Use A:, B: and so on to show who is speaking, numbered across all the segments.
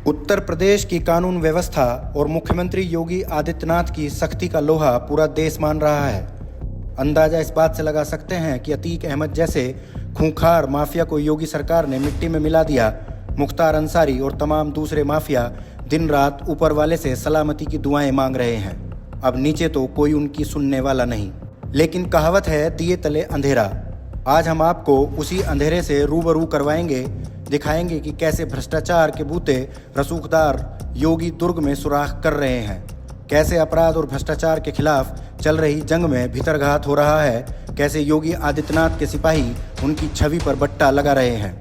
A: उत्तर प्रदेश की कानून व्यवस्था और मुख्यमंत्री योगी आदित्यनाथ की सख्ती का लोहा पूरा देश मान रहा है। अंदाजा इस बात से लगा सकते हैं कि अतीक अहमद जैसे खूंखार माफिया को योगी सरकार ने मिट्टी में मिला दिया। मुख्तार अंसारी और तमाम दूसरे माफिया दिन रात ऊपर वाले से सलामती की दुआएं मांग रहे हैं। अब नीचे तो कोई उनकी सुनने वाला नहीं। लेकिन कहावत है दिए तले अंधेरा। आज हम आपको उसी अंधेरे से रूबरू करवाएंगे, दिखाएंगे कि कैसे भ्रष्टाचार के बूते रसूखदार योगी दुर्ग में सुराख कर रहे हैं, कैसे अपराध और भ्रष्टाचार के खिलाफ चल रही जंग में भीतरघात हो रहा है, कैसे योगी आदित्यनाथ के सिपाही उनकी छवि पर बट्टा लगा रहे हैं।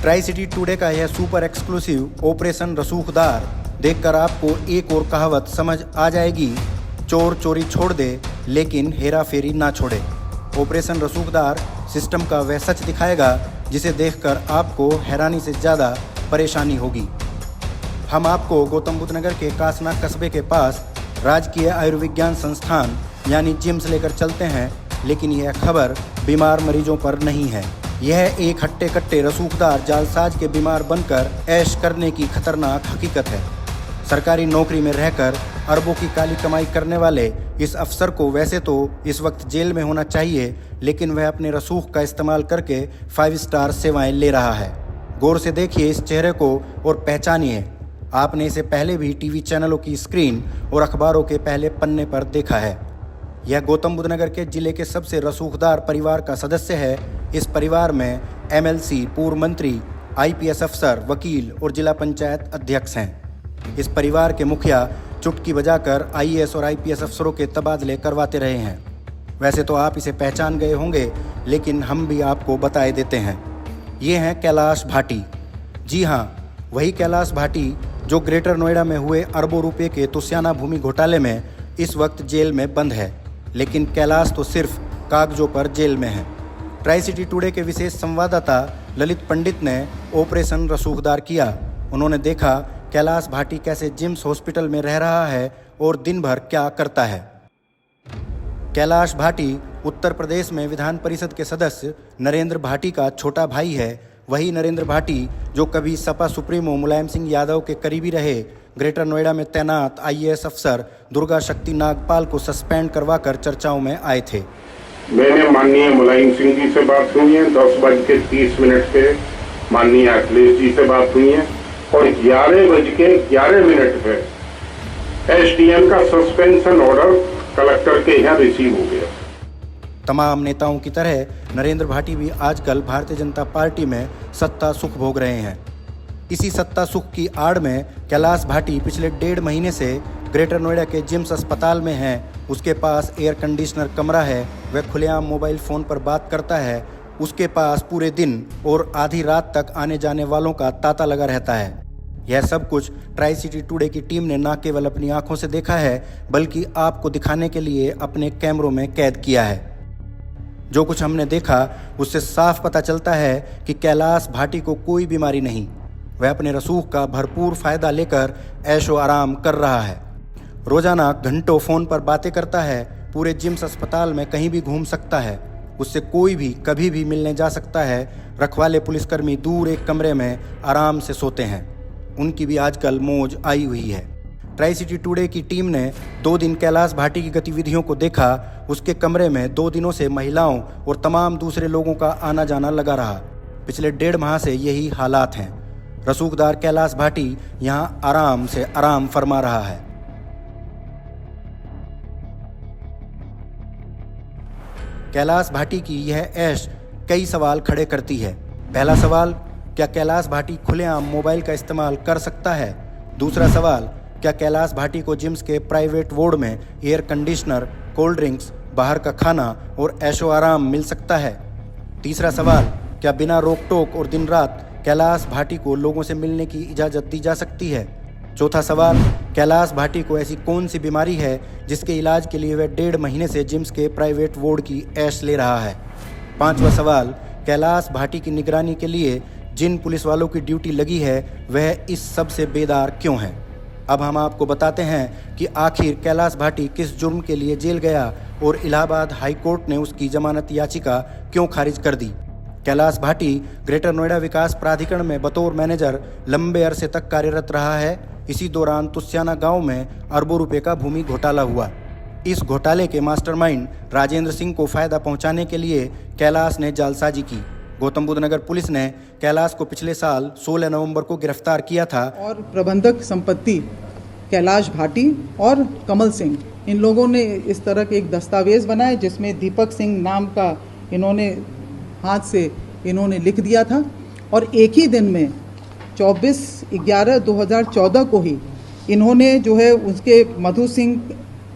A: ट्राई सिटी टुडे का यह सुपर एक्सक्लूसिव ऑपरेशन रसूखदार देखकर आपको एक और कहावत समझ आ जाएगी, चोर चोरी छोड़ दे लेकिन हेरा फेरी ना छोड़े। ऑपरेशन रसूखदार सिस्टम का वह सच दिखाएगा जिसे देखकर आपको हैरानी से ज़्यादा परेशानी होगी। हम आपको गौतम बुद्ध नगर के कासना कस्बे के पास राजकीय आयुर्विज्ञान संस्थान यानी जिम्स लेकर चलते हैं, लेकिन यह खबर बीमार मरीजों पर नहीं है। यह एक हट्टे कट्टे रसूखदार जालसाज के बीमार बनकर ऐश करने की खतरनाक हकीकत है। सरकारी नौकरी में रहकर अरबों की काली कमाई करने वाले इस अफसर को वैसे तो इस वक्त जेल में होना चाहिए, लेकिन वह अपने रसूख का इस्तेमाल करके 5 स्टार सेवाएं ले रहा है। गौर से देखिए इस चेहरे को और पहचानिए। आपने इसे पहले भी टीवी चैनलों की स्क्रीन और अखबारों के पहले पन्ने पर देखा है। यह गौतम बुद्ध नगर के जिले के सबसे रसूखदार परिवार का सदस्य है। इस परिवार में MLC, पूर्व मंत्री, IPS अफसर, वकील और जिला पंचायत अध्यक्ष हैं। इस परिवार के मुखिया चुटकी बजाकर IAS और IPS अफसरों के तबादले करवाते रहे हैं। वैसे तो आप इसे पहचान गए होंगे, लेकिन हम भी आपको बताए देते हैं। ये हैं कैलाश भाटी। जी हाँ, वही कैलाश भाटी जो ग्रेटर नोएडा में हुए अरबों रुपए के तुसियाना भूमि घोटाले में इस वक्त जेल में बंद है। लेकिन कैलाश तो सिर्फ कागजों पर जेल में है। ट्राई सिटी टुडे के विशेष संवाददाता ललित पंडित ने ऑपरेशन रसूखदार किया। उन्होंने देखा कैलाश भाटी कैसे जिम्स हॉस्पिटल में रह रहा है और दिन भर क्या करता है। कैलाश भाटी उत्तर प्रदेश में विधान परिषद के सदस्य नरेंद्र भाटी का छोटा भाई है। वही नरेंद्र भाटी जो कभी सपा सुप्रीमो मुलायम सिंह यादव के करीबी रहे, ग्रेटर नोएडा में तैनात IAS अफसर दुर्गा शक्ति नागपाल को सस्पेंड करवाकर चर्चाओं में आए थे।
B: मैंने माननीय मुलायम सिंह जी से बात हुई है, 10:30 पे माननीय अखिलेश जी से बात हुई है और 11:11 पे SDM का सस्पेंशन ऑर्डर कलेक्टर के यहाँ रिसीव हो गया।
A: तमाम नेताओं की तरह नरेंद्र भाटी भी आजकल भारतीय जनता पार्टी में सत्ता सुख भोग रहे हैं। इसी सत्ता सुख की आड़ में कैलाश भाटी पिछले 1.5 महीने से ग्रेटर नोएडा के जिम्स अस्पताल में हैं। उसके पास एयर कंडीशनर कमरा है। वह खुलेआम मोबाइल फ़ोन पर बात करता है। उसके पास पूरे दिन और आधी रात तक आने जाने वालों का तांता लगा रहता है। यह सब कुछ ट्राई सिटी टुडे की टीम ने न केवल अपनी आंखों से देखा है, बल्कि आपको दिखाने के लिए अपने कैमरों में कैद किया है। जो कुछ हमने देखा उससे साफ पता चलता है कि कैलाश भाटी को कोई बीमारी नहीं। वह अपने रसूख का भरपूर फायदा लेकर ऐशो आराम कर रहा है। रोजाना घंटों फ़ोन पर बातें करता है। पूरे जिम्स अस्पताल में कहीं भी घूम सकता है। उससे कोई भी कभी भी मिलने जा सकता है। रखवाले पुलिसकर्मी दूर एक कमरे में आराम से सोते हैं। उनकी भी आजकल मौज आई हुई है। ट्राई सिटी टुडे की टीम ने 2 दिन कैलाश भाटी की गतिविधियों को देखा। उसके कमरे में 2 दिनों से महिलाओं और तमाम दूसरे लोगों का आना जाना लगा रहा। पिछले 1.5 माह से यही हालात हैं। रसूखदार कैलाश भाटी यहाँ आराम से आराम फरमा रहा है। कैलाश भाटी की यह ऐश कई सवाल खड़े करती है। पहला सवाल, क्या कैलाश भाटी खुलेआम मोबाइल का इस्तेमाल कर सकता है? दूसरा सवाल, क्या कैलाश भाटी को जिम्स के प्राइवेट वार्ड में एयर कंडीशनर, कोल्ड ड्रिंक्स, बाहर का खाना और ऐशो आराम मिल सकता है? तीसरा सवाल, क्या बिना रोक टोक और दिन रात कैलाश भाटी को लोगों से मिलने की इजाज़त दी जा सकती है? चौथा सवाल, कैलाश भाटी को ऐसी कौन सी बीमारी है जिसके इलाज के लिए वह 1.5 महीने से जिम्स के प्राइवेट वार्ड की ऐश ले रहा है? पांचवा सवाल, कैलाश भाटी की निगरानी के लिए जिन पुलिस वालों की ड्यूटी लगी है वह इस सब से बेदार क्यों है? अब हम आपको बताते हैं कि आखिर कैलाश भाटी किस जुर्म के लिए जेल गया और इलाहाबाद हाई कोर्ट ने उसकी जमानत याचिका क्यों खारिज कर दी। कैलाश भाटी ग्रेटर नोएडा विकास प्राधिकरण में बतौर मैनेजर लंबे अरसे तक कार्यरत रहा है। इसी दौरान तुस्याना गांव में अरबों रुपए का भूमि घोटाला हुआ। इस घोटाले के मास्टरमाइंड राजेंद्र सिंह को फायदा पहुंचाने के लिए कैलाश ने जालसाजी की। गौतम बुद्ध नगर पुलिस ने कैलाश को पिछले साल 16 नवंबर को गिरफ्तार किया था।
C: और प्रबंधक संपत्ति कैलाश भाटी और कमल सिंह, इन लोगों ने इस तरह के एक दस्तावेज बनाए जिसमें दीपक सिंह नाम का इन्होंने हाथ से इन्होंने लिख दिया था और एक ही दिन में 24/11/2014 को ही इन्होंने जो है उसके मधु सिंह,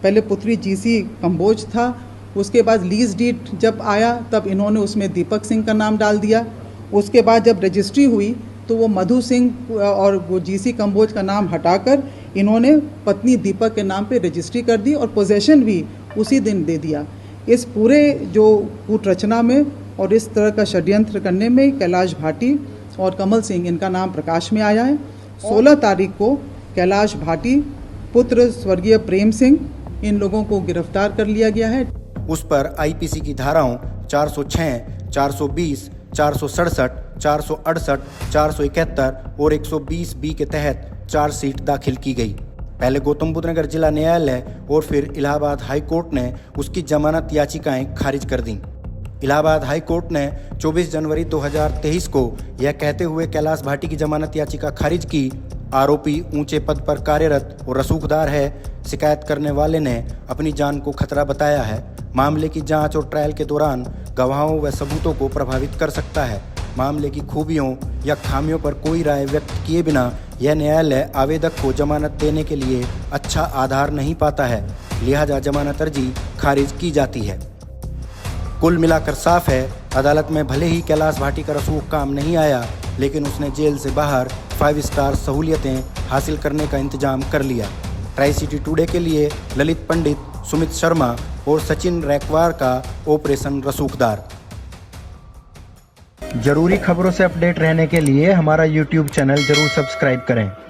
C: पहले पुत्री जीसी कंबोज था, उसके बाद लीज डीड जब आया तब इन्होंने उसमें दीपक सिंह का नाम डाल दिया। उसके बाद जब रजिस्ट्री हुई तो वो मधु सिंह और वो जीसी कंबोज का नाम हटाकर इन्होंने पत्नी दीपक के नाम पे रजिस्ट्री कर दी और पोजेशन भी उसी दिन दे दिया। इस पूरे जो कूट रचना में और इस तरह का षड्यंत्र करने में कैलाश भाटी और कमल सिंह, इनका नाम प्रकाश में आया है। 16 तारीख को कैलाश भाटी पुत्र स्वर्गीय प्रेम सिंह, इन लोगों को गिरफ्तार कर लिया गया है।
A: उस पर आईपीसी की धाराओं 406, 420, 467, 468, 471 और 120 बी के तहत चार्जशीट दाखिल की गई। पहले गौतम बुद्ध नगर जिला न्यायालय और फिर इलाहाबाद हाई कोर्ट ने उसकी जमानत याचिकाएं खारिज कर दी। इलाहाबाद हाई कोर्ट ने 24 जनवरी 2023 को यह कहते हुए कैलाश भाटी की जमानत याचिका खारिज की। आरोपी ऊंचे पद पर कार्यरत और रसूखदार है। शिकायत करने वाले ने अपनी जान को खतरा बताया है। मामले की जांच और ट्रायल के दौरान गवाहों व सबूतों को प्रभावित कर सकता है। मामले की खूबियों या खामियों पर कोई राय व्यक्त किए बिना यह न्यायालय आवेदक को जमानत देने के लिए अच्छा आधार नहीं पाता है, लिहाजा जमानत अर्जी खारिज की जाती है। कुल मिलाकर साफ है, अदालत में भले ही कैलाश भाटी का रसूख काम नहीं आया, लेकिन उसने जेल से बाहर 5 स्टार सहूलियतें हासिल करने का इंतजाम कर लिया। ट्राई सिटी टुडे के लिए ललित पंडित, सुमित शर्मा और सचिन रैकवार का ऑपरेशन रसूखदार। जरूरी खबरों से अपडेट रहने के लिए हमारा YouTube चैनल जरूर सब्सक्राइब करें।